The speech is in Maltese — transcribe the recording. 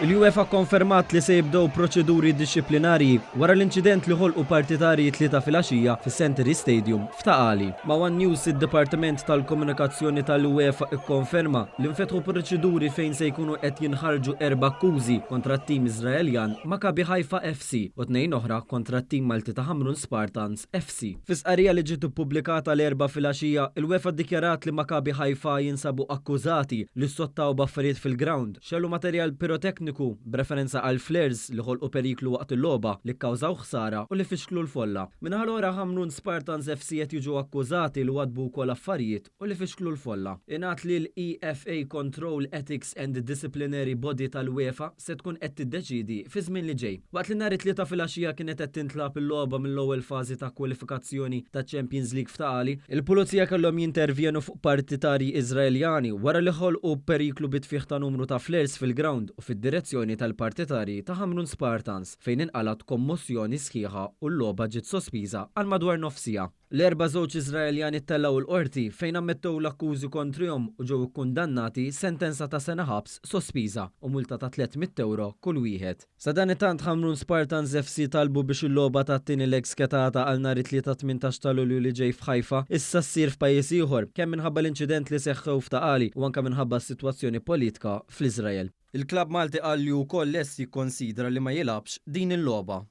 Il-UEFA konfermat li se jibdew proċeduri disciplinarji wara l-inċident li ħolqu partitarji tlieta filgħaxija fis-Century Stadium f'Taqali. Ma' One News id-Dipartiment tal-Komunikazzjoni tal-UEFA ikkonferma li nfetħu proċeduri fejn se jkunu qed jinħarġu 4 akkużi kontra t-tim Iżraeljan Maccabi Haifa FC u 2 oħra kontra t-tim Malti ta' Hamrun Spartans FC. Fis-qarrija li ġiet ippubblikata l-4 filgħaxija, il-UEFA ddikjarat li Maccabi Haifa jinsabu akkużati li sottaw b'affarijiet fil-ground, xellu materjal pirotekniku b'referenza għal flares li ħolqu periklu waqt il-logħba li kkawżaw ħsara u li fixklu l-folla. Minħal ora Hamrun Spartans FC qed jiġu akkużati li wadbu wkoll affarijiet u li fixklu l-folla. Ingħad li l-EFA Control Ethics and Disciplinary Body tal-UEFA se tkun qed tiddeċiedi fi żmien li ġej. Waqt li nhar it-tlieta filgħaxija kienet qed tintlab il-logħba mill-ewwel fażi ta' kwalifikazzjoni ta' Champions League f'Taqali, il-pulizija kellhom jintervjenu fuq partitarji Iżraeljani wara li ħolqu periklu bitfieħ ta' numru ta' flares fil-ground u fid-direzzjoni tal-partitarji ta' Hamrun Spartans fejn inqalat kommozzjoni sħiħa u l-logħba ġiet sospiża għal madwar nofsija. L-4 żewġ Iżraeljani ttellaw l-qorti fejn ammettew l-akkużi kontrihom u ġew ikkundannati sentenza ta' sena ħabs sospiża u multa ta' 300 euro kull wieħed. Sa dan it-tant Hamrun Spartans FC talbu biex il-logħba tat-tieni leg sketata għal nhar it-tlieta 18 ta' Lulju li ġej f'Ħajfa issa ssir f'pajjiż ieħor kemm minħabba l-inċident li seħħew f'Taqali u anke minħabba s-sitwazzjoni politika fl-Iżrael. Il-klabb Malti qal li wkoll lest jikkonsidra li ma jilabx din il-logħba.